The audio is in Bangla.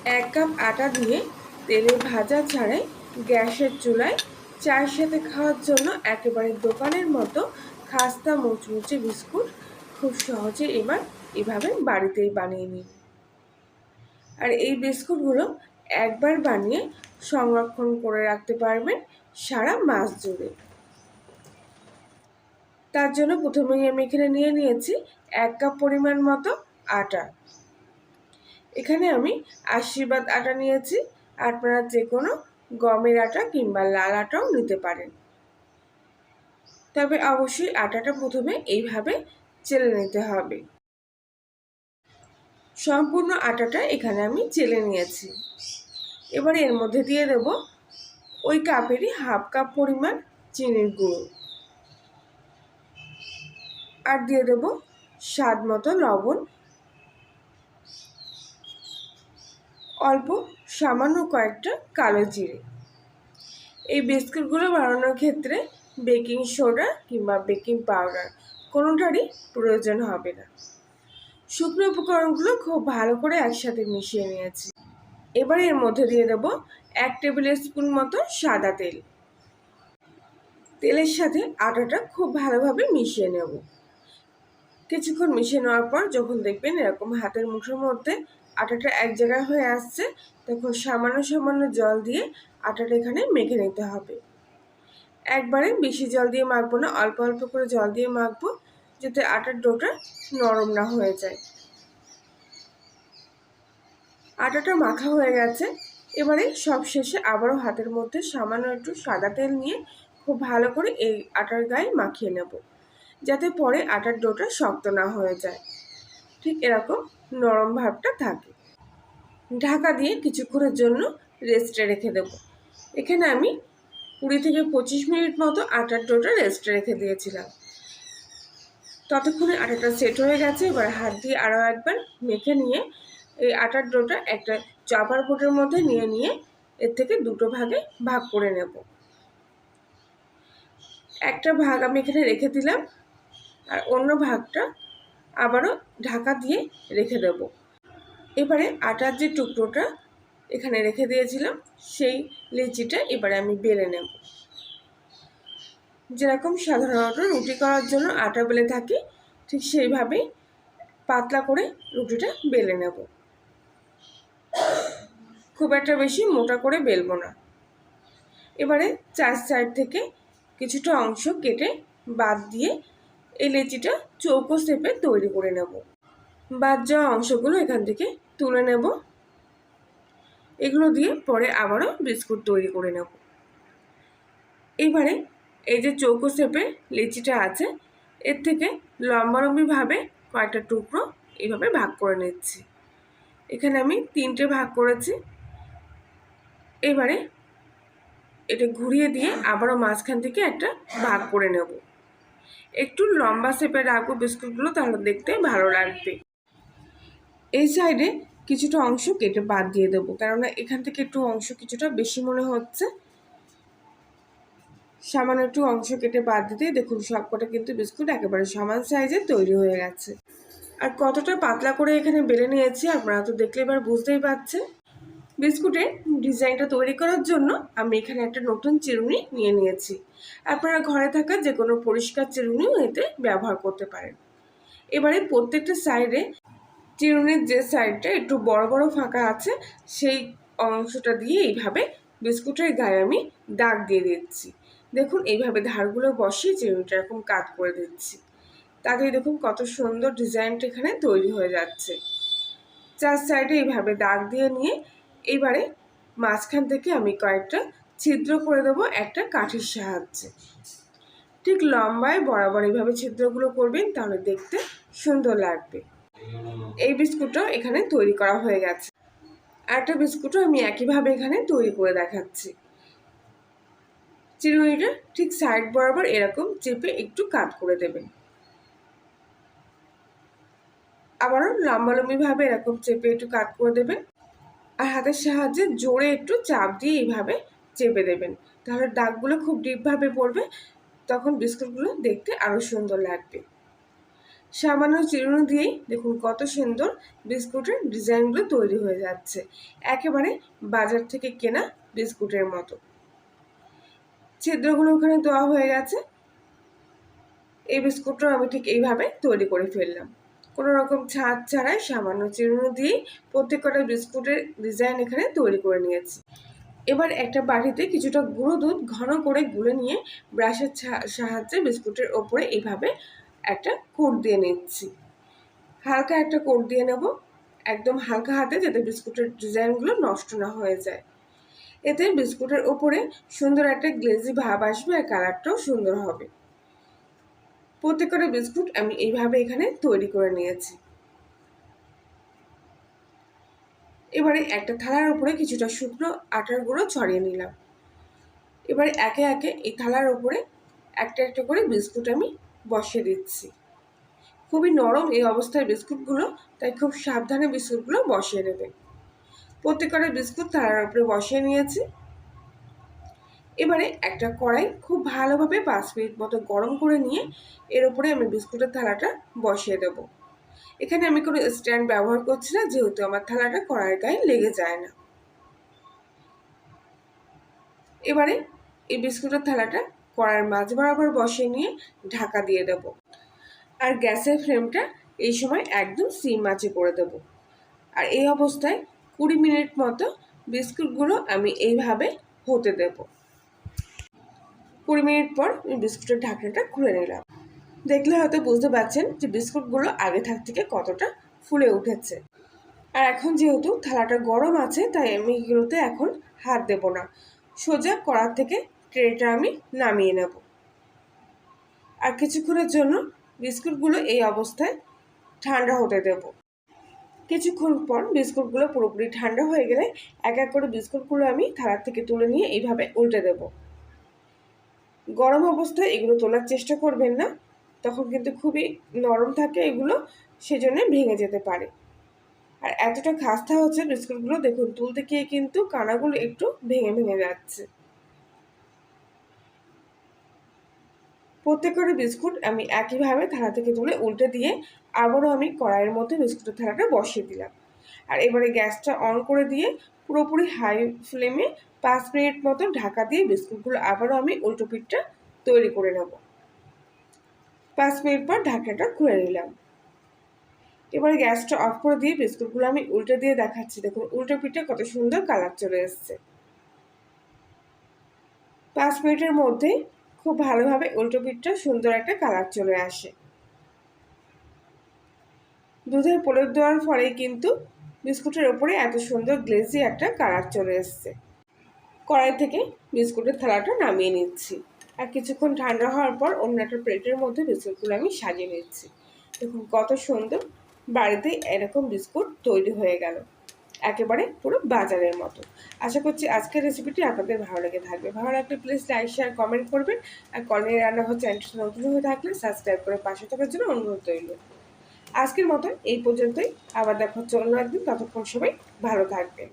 1 কাপ আটা দিয়ে তেলে ভাজা ছাড়াই গ্যাসের চুলায় চায়ের সাথে খাওয়ার জন্য একেবারে দোকানের মতো খাস্তা মুচমুচে বিস্কুট খুব সহজে এবার এভাবে বাড়িতেই বানিয়ে নিন। আর এই বিস্কুটগুলো একবার বানিয়ে সংরক্ষণ করে রাখতে পারবেন সারা মাস জুড়ে। তার জন্য প্রথমেই আমি এখানে নিয়ে নিয়েছি 1 কাপ পরিমাণ মতো আটা। এখানে আমি আশীর্বাদ আটা নিয়েছি, আপনারা যে কোনো গমের আটা কিংবা লাল আটাও নিতে পারেন। তবে অবশ্যই আটাটা প্রথমে এইভাবে চেলে নিতে হবে। সম্পূর্ণ আটাটা এখানে আমি চেলে নিয়েছি। এবার এর মধ্যে দিয়ে দেব ওই কাপেরই হাফ কাপ পরিমাণ চিনির গুঁড়ো, আর দিয়ে দেব স্বাদ মতো লবণ, অল্প সামান্য কয়েকটা কালো জিরে। এই বিস্কুটগুলো বানানোর ক্ষেত্রে বেকিং সোডা কিংবা বেকিং পাউডার কোনোটারই প্রয়োজন হবে না। শুকনো উপকরণগুলো খুব ভালো করে একসাথে মিশিয়ে নিয়েছি। এবার এর মধ্যে দিয়ে দেব 1 টেবিল স্পুন মতো সাদা তেল। তেলের সাথে আটাটা খুব ভালোভাবে মিশিয়ে নেব। কিছুক্ষণ মিশিয়ে নেওয়ার পর যখন দেখবেন এরকম হাতের মুঠোর মধ্যে আটাটা এক জায়গায় হয়ে আসছে, তখন সামান্য সামান্য জল দিয়ে আটাটা এখানে মেখে নিতে হবে। একবারে বেশি জল দিয়ে মাখবো না, অল্প অল্প করে জল দিয়ে মাখবো, যাতে আটার ডোটা নরম না হয়ে যায়। আটাটা মাখা হয়ে গেছে। এবারে সব শেষে আবারও হাতের মধ্যে সামান্য একটু সাদা তেল নিয়ে খুব ভালো করে এই আটার গায়ে মাখিয়ে নেব, যাতে পরে আটার ডোটা শক্ত না হয়ে যায়, ঠিক এরকম নরম ভাবটা থাকে। ঢাকা দিয়ে কিছুক্ষণের জন্য রেস্টে রেখে দেব। এখানে আমি 20 থেকে 25 মিনিট মতো আটার ডোটা রেস্টে রেখে দিয়েছিলাম। ততক্ষণে আটাটা সেট হয়ে গেছে। এবার হাত দিয়ে আরও একবার মেখে নিয়ে এই আটার ডোটা একটা চপার বোর্ডের মধ্যে নিয়ে এর থেকে দুটো ভাগে ভাগ করে নেব। একটা ভাগ আমি এখানে রেখে দিলাম, আর অন্য ভাগটা আবারও ঢাকা দিয়ে রেখে দেব। এবারে আটার যে টুকরোটা এখানে রেখে দিয়েছিলাম সেই লিচিটা এবারে আমি বেলে নেব। যেরকম সাধারণত রুটি করার জন্য আটা বেলে থাকি, ঠিক সেইভাবেই পাতলা করে রুটিটা বেলে নেব। খুব একটা বেশি মোটা করে বেলবো না। এবারে চার সাইড থেকে কিছুটা অংশ কেটে বাদ দিয়ে এই লেচিটা চৌকো শেপে তৈরি করে নেব। বাদ যাওয়া অংশগুলো এখান থেকে তুলে নেব। এগুলো দিয়ে পরে আবারও বিস্কুট তৈরি করে নেব। এবারে এই যে চৌকো শেপের লেচিটা আছে, এর থেকে লম্বালম্বিভাবে কয়েকটা টুকরো এইভাবে ভাগ করে নিচ্ছি। এখানে আমি 3টে ভাগ করেছি। এবারে এটা ঘুরিয়ে দিয়ে আবারও মাঝখান থেকে একটা ভাগ করে নেব। একটু লম্বা শেপে রাখবো বিস্কুটগুলো, তাহলে দেখতে ভালো লাগবে। এই সাইডে কিছুটা অংশ কেটে বাদ দিয়ে দেবো, কেননা এখান থেকে একটু অংশ কিছুটা বেশি মনে হচ্ছে। সামান্য একটু অংশ কেটে বাদ দিতে দেখুন সবকটা কিন্তু বিস্কুট একেবারে সমান সাইজে তৈরি হয়ে গেছে। আর কতটা পাতলা করে এখানে বেলে নিয়েছি আপনারা তো দেখলে এবার বুঝতেই পারছেন। বিস্কুটের ডিজাইনটা তৈরি করার জন্য আমি এখানে একটা নতুন চিরুনি নিয়ে নিয়েছি। আপনারা ঘরে থাকা যে কোনো পরিষ্কার চিরুনিও এতে ব্যবহার করতে পারেন। এবারে প্রত্যেকটা সাইডে চিরুনির যে সাইডটা একটু বড় বড় ফাঁকা আছে, সেই অংশটা দিয়ে এইভাবে বিস্কুটের গায়ে আমি দাগ দিয়ে দিচ্ছি। দেখুন এইভাবে ধারগুলো বসিয়ে চিরুনিটা এরকম কাট করে দিচ্ছি। তাতেই দেখুন কত সুন্দর ডিজাইনটা এখানে তৈরি হয়ে যাচ্ছে। চার সাইডে এইভাবে দাগ দিয়ে নিয়ে এবারে মাঝখান থেকে আমি কয়েকটা ছিদ্র করে দেবো একটা কাঠির সাহায্যে। ঠিক লম্বায় বরাবর এইভাবে ছিদ্রগুলো করবেন, তাহলে দেখতে সুন্দর লাগবে। এই বিস্কুটটাও এখানে তৈরি করা হয়ে গেছে। আরেকটা বিস্কুটও আমি একইভাবে এখানে তৈরি করে দেখাচ্ছি। চিরুনিটা ঠিক সাইড বরাবর এরকম চেপে একটু কাট করে দেবেন। আবারও লম্বালম্বিভাবে এরকম চেপে একটু কাট করে দেবেন, আর হাতের সাহায্যে জোরে একটু চাপ দিয়ে এইভাবে চেপে দেবেন, তাহলে দাগগুলো খুব ডিপভাবে পড়বে, তখন বিস্কুটগুলো দেখতে আরও সুন্দর লাগবে। সামান্য চিরুনি দিয়েই দেখুন কত সুন্দর বিস্কুটের ডিজাইনগুলো তৈরি হয়ে যাচ্ছে, একেবারে বাজার থেকে কেনা বিস্কুটের মতো। ছিদ্রগুলো ওখানে দেওয়া হয়ে গেছে। এই বিস্কুটটা আমি ঠিক এইভাবে তৈরি করে ফেললাম, কোনো রকম ছাদ ছাড়াই সামান্য চিরুনি দিয়েই প্রত্যেকটা বিস্কুটের ডিজাইন এখানে তৈরি করে নিয়েছি। এবার একটা বাটিতে কিছুটা গুঁড়ো দুধ ঘন করে গুলে নিয়ে ব্রাশের সাহায্যে বিস্কুটের ওপরে এইভাবে একটা কোট দিয়ে নিচ্ছি। হালকা একটা কোট দিয়ে নেব, একদম হালকা হাতে, যাতে বিস্কুটের ডিজাইনগুলো নষ্ট না হয়ে যায়। এতে বিস্কুটের ওপরে সুন্দর একটা গ্লেজি ভাব আসবে আর কালারটাও সুন্দর হবে। প্রত্যেকটা বিস্কুট আমি এইভাবে এখানে তৈরি করে নিয়েছি। এবারে একটা থালার উপরে কিছুটা শুকনো আটার গুঁড়ো ছড়িয়ে নিলাম। এবারে একে একে এই থালার উপরে একটা একটা করে বিস্কুট আমি বসিয়ে দিচ্ছি। খুবই নরম এই অবস্থায় বিস্কুটগুলো, তাই খুব সাবধানে বিস্কুটগুলো বসিয়ে নেবেন। প্রত্যেকটা বিস্কুট থালার উপরে বসিয়ে নিয়েছি। এবারে একটা কড়াই খুব ভালোভাবে 5 মিনিট মতো গরম করে নিয়ে এর উপরে আমি বিস্কুটের থালাটা বসিয়ে দেব। এখানে আমি কোনো স্ট্যান্ড ব্যবহার করছি না, যেহেতু আমার থালাটা কড়াইয়ের গায়ে লেগে যায় না। এবারে এই বিস্কুটের থালাটা কড়াইয়ের মাঝ বরাবর বসিয়ে নিয়ে ঢাকা দিয়ে দেব। আর গ্যাসের ফ্লেমটা এই সময় একদম সিম আঁচে করে দেব। আর এই অবস্থায় 20 মিনিট মতো বিস্কুটগুলো আমি এইভাবে হতে দেব। 20 মিনিট পর আমি বিস্কুটের ঢাকনাটা খুলে নিলাম। দেখলে হয়তো বুঝতে পারছেন যে বিস্কুটগুলো আগে থাক থেকে কতটা ফুলে উঠেছে। আর এখন যেহেতু থালাটা গরম আছে, তাই আমি এগুলোতে এখন হাত দেব না, সোজা কড়া থেকে ট্রেটা আমি নামিয়ে নেব। আর কিছুক্ষণের জন্য বিস্কুটগুলো এই অবস্থায় ঠান্ডা হতে দেব। কিছুক্ষণ পর বিস্কুটগুলো পুরোপুরি ঠান্ডা হয়ে গেলে এক এক করে বিস্কুটগুলো আমি থালা থেকে তুলে নিয়ে এইভাবে উল্টে দেব। গরম অবস্থায় এগুলো তোলার চেষ্টা করবেন না, তখন কিন্তু খুবই নরম থাকে এগুলো, সেজন্য ভেঙে যেতে পারে। আর এতটা খাস্তা হচ্ছে বিস্কুটগুলো, দেখুন তুলতে গিয়ে কিন্তু কানাগুলো একটু ভেঙে ভেঙে যাচ্ছে। প্রত্যেকটা বিস্কুট আমি একইভাবে থালা থেকে তুলে উল্টে দিয়ে আবারও আমি কড়াইয়ের মধ্যে বিস্কুটের থালাটা বসিয়ে দিলাম। আর এবারে গ্যাসটা অন করে দিয়ে পুরোপুরি হাই ফ্লেমে 5 মিনিট মতো ঢাকা দিয়ে বিস্কুটগুলো আবারও আমি উল্টো পিঠটা তৈরি করে নেব। 5 মিনিট পর ঢাকনাটা খুলে নিলাম। এবারে গ্যাসটা অফ করে দিয়ে বিস্কুটগুলো আমি উল্টে দিয়ে দেখাচ্ছি। দেখুন উল্টো পিঠটা কত সুন্দর কালার চলে এসছে। 5 মিনিটের মধ্যেই খুব ভালোভাবে উল্টো পিঠটা সুন্দর একটা কালার চলে আসে। দুধের প্রলেপ দেওয়ার ফলেই কিন্তু বিস্কুটের ওপরে এত সুন্দর গ্লেজি একটা কালার চলে এসছে। কড়াই থেকে বিস্কুটের থালাটা নামিয়ে নিচ্ছি। আর কিছুক্ষণ ঠান্ডা হওয়ার পর অন্য একটা প্লেটের মধ্যে বিস্কুটগুলো আমি সাজিয়ে নিচ্ছি। দেখুন কত সুন্দর বাড়িতে এরকম বিস্কুট তৈরি হয়ে গেল, একেবারে পুরো বাজারের মতো। আশা করছি আজকের রেসিপিটি আপনাদের ভালো লেগে থাকবে। ভালো লাগলে প্লিজ লাইক শেয়ার কমেন্ট করবেন। আর কর্নেল রান্নাঘর চ্যানেলটি নতুন হয়ে থাকলে সাবস্ক্রাইব করে পাশে থাকার জন্য অনুরোধ রইল। আজকের মতো এই পর্যন্তই, আবার দেখা হচ্ছে অন্য একদিন। ততক্ষণ সবাই ভালো থাকবেন।